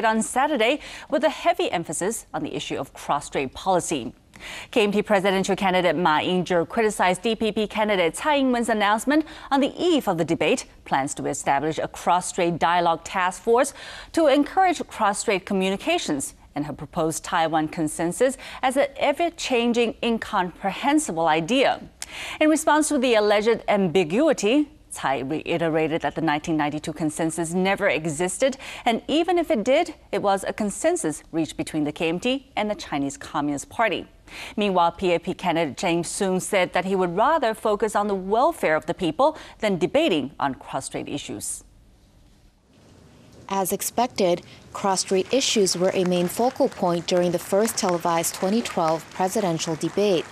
on Saturday with a heavy emphasis on the issue of cross-strait policy. KMT presidential candidate Ma Ying-jeou criticized DPP candidate Tsai Ing-wen's announcement on the eve of the debate, plans to establish a cross-strait dialogue task force to encourage cross-strait communications, and her proposed Taiwan consensus as an ever-changing, incomprehensible idea. In response to the alleged ambiguity, Tsai reiterated that the 1992 consensus never existed, and even if it did, it was a consensus reached between the KMT and the Chinese Communist Party. Meanwhile, PAP candidate James Soong said that he would rather focus on the welfare of the people than debating on cross-strait issues. As expected, cross-strait issues were a main focal point during the first televised 2012 presidential debate.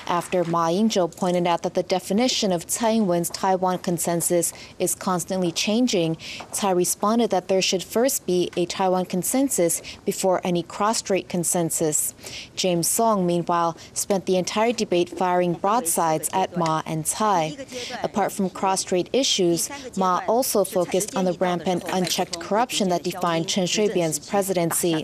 After Ma Ying-jeou pointed out that the definition of Tsai Ing-wen's Taiwan consensus is constantly changing, Tsai responded that there should first be a Taiwan consensus before any cross-strait consensus. James Soong, meanwhile, spent the entire debate firing broadsides at Ma and Tsai. Apart from cross-strait issues, Ma also focused on the rampant unchecked corruption that defined Chen Shui-bian's presidency.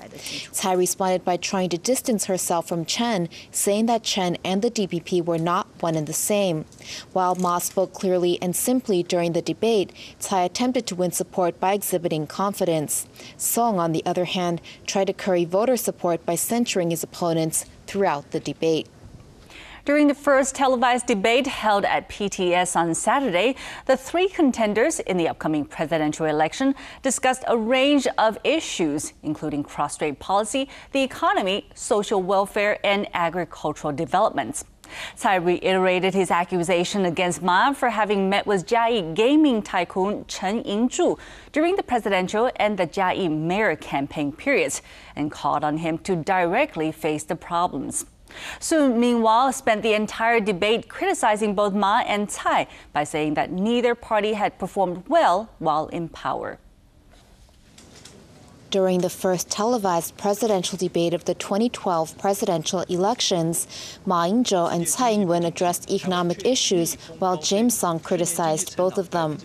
Tsai responded by trying to distance herself from Chen, saying that Chen and the DPP were not one and the same. While Ma spoke clearly and simply during the debate, Tsai attempted to win support by exhibiting confidence. Soong, on the other hand, tried to curry voter support by censuring his opponents throughout the debate. During the first televised debate held at PTS on Saturday, the three contenders in the upcoming presidential election discussed a range of issues, including cross-strait policy, the economy, social welfare, and agricultural developments. Tsai reiterated his accusation against Ma for having met with Jiayi gaming tycoon Chen Ying-zhu during the presidential and the Jiayi mayor campaign periods, and called on him to directly face the problems. Soong, meanwhile, spent the entire debate criticizing both Ma and Tsai by saying that neither party had performed well while in power. During the first televised presidential debate of the 2012 presidential elections, Ma Ying-jeou and Tsai Ing-wen addressed economic issues, while James Soong criticized both of them.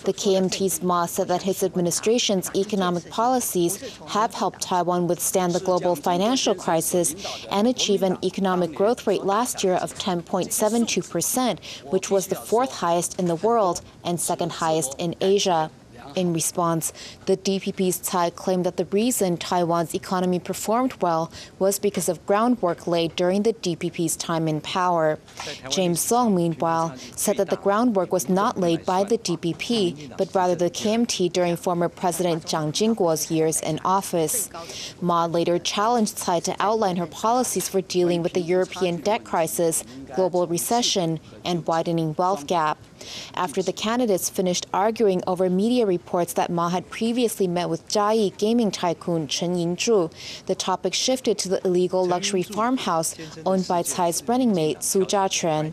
The KMT's Ma said that his administration's economic policies have helped Taiwan withstand the global financial crisis and achieve an economic growth rate last year of 10.72%, which was the fourth highest in the world and second highest in Asia. In response, the DPP's Tsai claimed that the reason Taiwan's economy performed well was because of groundwork laid during the DPP's time in power. James Soong, meanwhile, said that the groundwork was not laid by the DPP, but rather the KMT during former President Jiang Jingguo's years in office. Ma later challenged Tsai to outline her policies for dealing with the European debt crisis, global recession, and widening wealth gap. After the candidates finished arguing over media reports that Ma had previously met with Jiayi gaming tycoon Chen Ying-zhu, the topic shifted to the illegal luxury farmhouse owned by Tsai's running mate Su Zhaquan.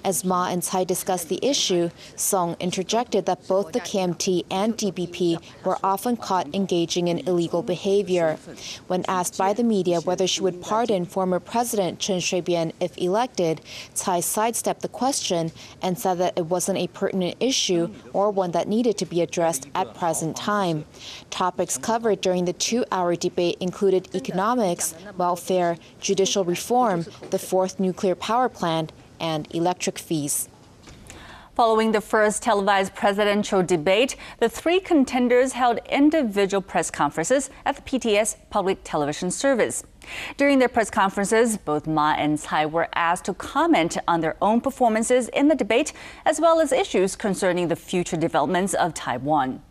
As Ma and Tsai discussed the issue, Soong interjected that both the KMT and DPP were often caught engaging in illegal behavior. When asked by the media whether she would pardon former President Chen Shui-bian if elected, Tsai sidestepped the question and said that it wasn't a pertinent issue or one that needed to be addressed at present time. Topics covered during the 2-hour debate included economics, welfare, judicial reform, the fourth nuclear power plant, and electric fees. Following the first televised presidential debate, the three contenders held individual press conferences at the PTS public television service. During their press conferences, both Ma and Tsai were asked to comment on their own performances in the debate, as well as issues concerning the future developments of Taiwan.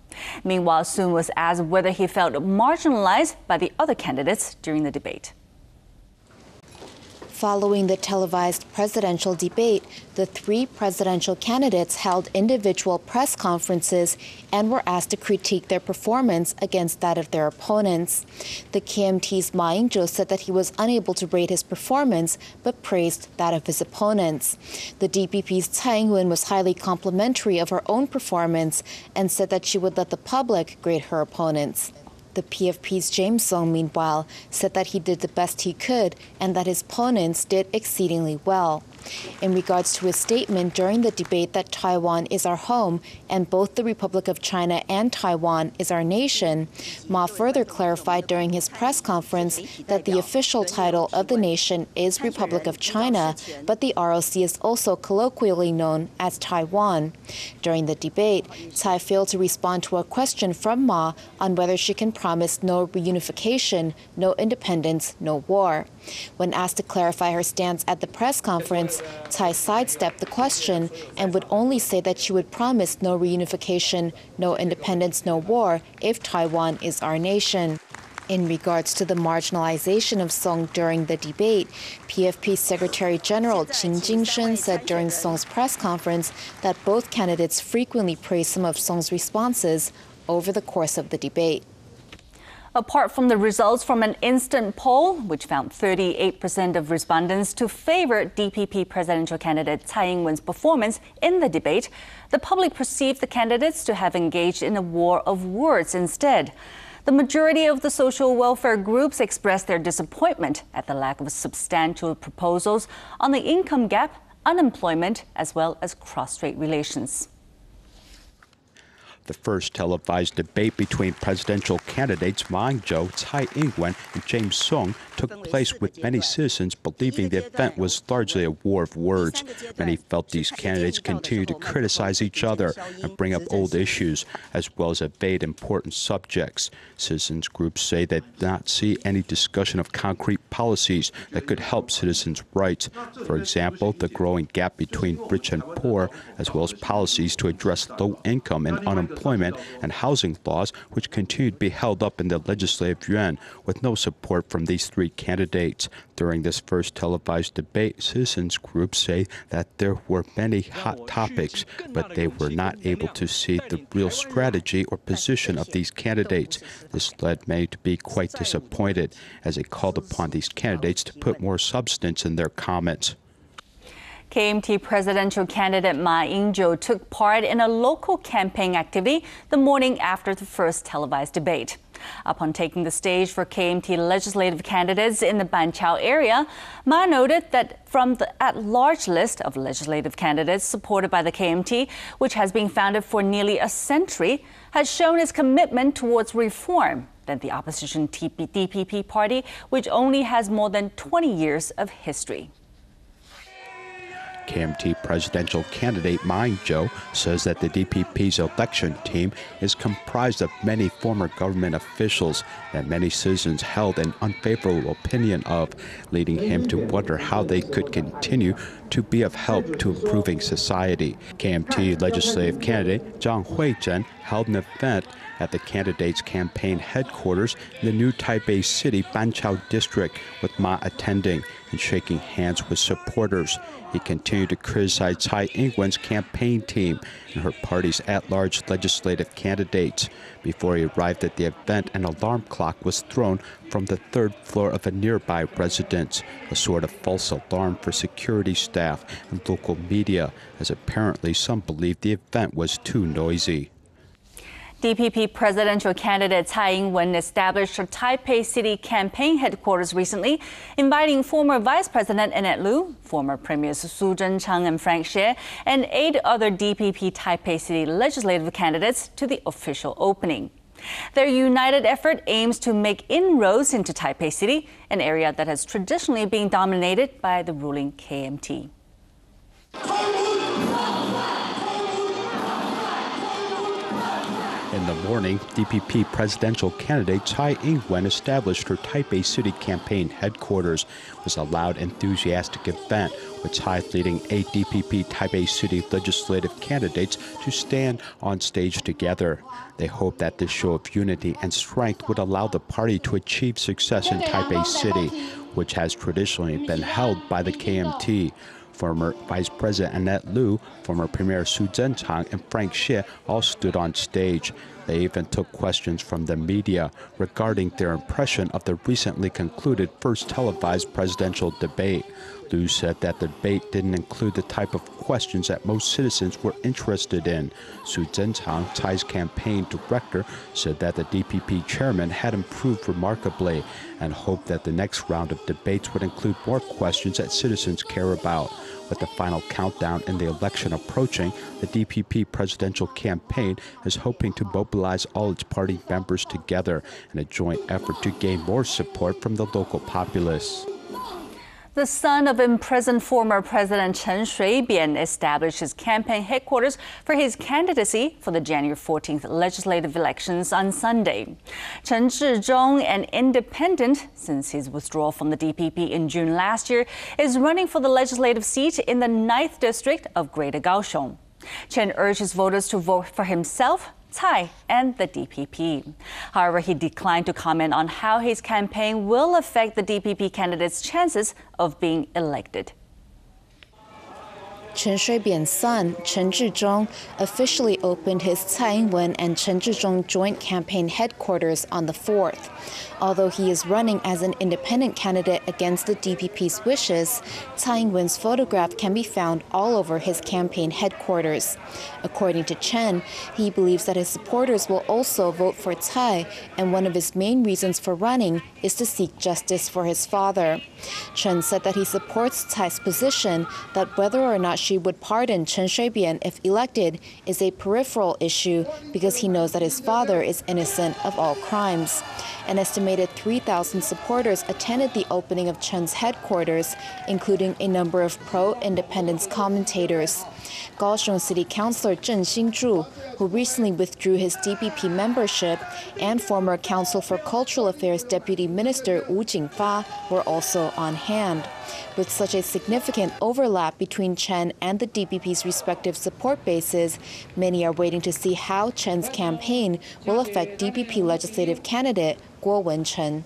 Meanwhile, Soong was asked whether he felt marginalized by the other candidates during the debate. Following the televised presidential debate, the three presidential candidates held individual press conferences and were asked to critique their performance against that of their opponents. The KMT's Ma Ying-jeou said that he was unable to rate his performance, but praised that of his opponents. The DPP's Tsai Ing-wen was highly complimentary of her own performance and said that she would let the public grade her opponents. The PFP's James Song, meanwhile, said that he did the best he could and that his opponents did exceedingly well. In regards to his statement during the debate that Taiwan is our home and both the Republic of China and Taiwan is our nation, Ma further clarified during his press conference that the official title of the nation is Republic of China, but the ROC is also colloquially known as Taiwan. During the debate, Tsai failed to respond to a question from Ma on whether she can promise no reunification, no independence, no war. When asked to clarify her stance at the press conference, Tsai sidestepped the question and would only say that she would promise no reunification, no independence, no war if Taiwan is our nation. In regards to the marginalization of Song during the debate, PFP Secretary General Qin Jingshen said during Song's press conference that both candidates frequently praised some of Song's responses over the course of the debate. Apart from the results from an instant poll, which found 38% of respondents to favor DPP presidential candidate Tsai Ing-wen's performance in the debate, the public perceived the candidates to have engaged in a war of words instead. The majority of the social welfare groups expressed their disappointment at the lack of substantial proposals on the income gap, unemployment, as well as cross-strait relations. The first televised debate between presidential candidates Ma Ying-jeou, Tsai Ing-wen, and James Song took place with many citizens believing the event was largely a war of words. Many felt these candidates continued to criticize each other and bring up old issues, as well as evade important subjects. Citizens groups say they did not see any discussion of concrete policies that could help citizens' rights. For example, the growing gap between rich and poor, as well as policies to address low income and unemployment and housing laws, which continue to be held up in the legislative yuan with no support from these three candidates. During this first televised debate, citizens groups say that there were many hot topics, but they were not able to see the real strategy or position of these candidates. This led many to be quite disappointed, as they called upon these candidates to put more substance in their comments. KMT presidential candidate Ma Ying-jeou took part in a local campaign activity the morning after the first televised debate. Upon taking the stage for KMT legislative candidates in the Banqiao area, Ma noted that from the at-large list of legislative candidates supported by the KMT, which has been founded for nearly a century, has shown its commitment towards reform than the opposition DPP party, which only has more than 20 years of history. KMT presidential candidate Ma Ying-jeou says that the DPP's election team is comprised of many former government officials that many citizens held an unfavorable opinion of, leading him to wonder how they could continue to be of help to improving society. KMT legislative candidate Zhang Huizhen held an event at the candidate's campaign headquarters in the new Taipei City Banqiao district, with Ma attending and shaking hands with supporters. He continued to criticize Tsai Ing-wen's campaign team and her party's at-large legislative candidates. Before he arrived at the event, an alarm clock was thrown from the third floor of a nearby residence, a sort of false alarm for security staff and local media, as apparently some believed the event was too noisy. DPP presidential candidate Tsai Ing-wen established her Taipei City campaign headquarters recently, inviting former Vice President Annette Lu, former Premiers Su Zhenchang and Frank Xie, and 8 other DPP Taipei City legislative candidates to the official opening. Their united effort aims to make inroads into Taipei City, an area that has traditionally been dominated by the ruling KMT. In the morning, DPP presidential candidate Tsai Ing-wen established her Taipei City campaign headquarters. It was a loud, enthusiastic event, with Tsai leading 8 DPP Taipei City legislative candidates to stand on stage together. They hoped that this show of unity and strength would allow the party to achieve success in Taipei City, which has traditionally been held by the KMT. Former Vice President Annette Lu, former Premier Su Zhenchang, and Frank Xie all stood on stage. They even took questions from the media regarding their impression of the recently concluded first televised presidential debate. Liu said that the debate didn't include the type of questions that most citizens were interested in. Su Zhenchang, Tsai's campaign director, said that the DPP chairman had improved remarkably and hoped that the next round of debates would include more questions that citizens care about. With the final countdown in the election approaching, the DPP presidential campaign is hoping to mobilize all its party members together in a joint effort to gain more support from the local populace. The son of imprisoned former President Chen Shui-bian established his campaign headquarters for his candidacy for the January 14th legislative elections on Sunday. Chen Zhizhong, an independent since his withdrawal from the DPP in June last year, is running for the legislative seat in the 9th district of Greater Kaohsiung. Chen urged his voters to vote for himself, Tsai, and the DPP. However, he declined to comment on how his campaign will affect the DPP candidate's chances of being elected. Chen Shui-bian's son, Chen Zhizhong, officially opened his Tsai Ing-wen and Chen Zhizhong joint campaign headquarters on the 4th. Although he is running as an independent candidate against the DPP's wishes, Tsai Ing-wen's photograph can be found all over his campaign headquarters. According to Chen, he believes that his supporters will also vote for Tsai, and one of his main reasons for running is to seek justice for his father. Chen said that he supports Tsai's position that whether or not she would pardon Chen Shui-bian if elected is a peripheral issue because he knows that his father is innocent of all crimes. An estimated 3,000 supporters attended the opening of Chen's headquarters, including a number of pro-independence commentators. Kaohsiung City Councilor Zheng Xingzhu, who recently withdrew his DPP membership, and former Council for Cultural Affairs Deputy Minister Wu Jingfa were also on hand. With such a significant overlap between Chen and the DPP's respective support bases, many are waiting to see how Chen's campaign will affect DPP legislative candidate Guo Wenchen.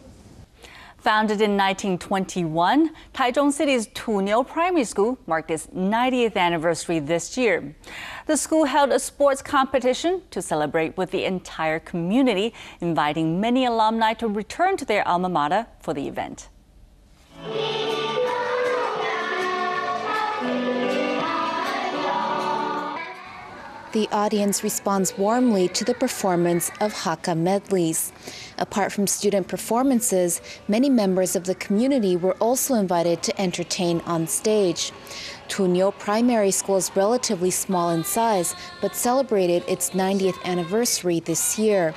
Founded in 1921, Taichung City's Tuniu Primary School marked its 90th anniversary this year. The school held a sports competition to celebrate with the entire community, inviting many alumni to return to their alma mater for the event. The audience responds warmly to the performance of Hakka medleys. Apart from student performances, many members of the community were also invited to entertain on stage. Tuniu Primary School is relatively small in size, but celebrated its 90th anniversary this year.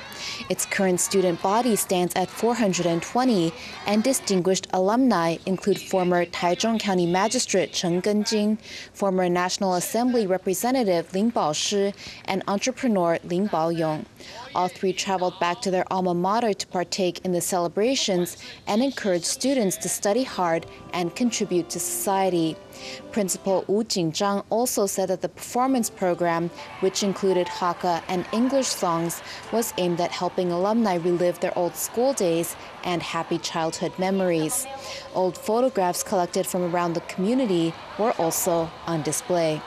Its current student body stands at 420, and distinguished alumni include former Taichung County Magistrate Cheng Genjing, former National Assembly Representative Lin Baoshi, and entrepreneur Lin Baoyong. All three traveled back to their alma mater to partake in the celebrations and encourage students to study hard and contribute to society. Principal Wu Jingzhang also said that the performance program, which included Hakka and English songs, was aimed at helping alumni relive their old school days and happy childhood memories. Old photographs collected from around the community were also on display.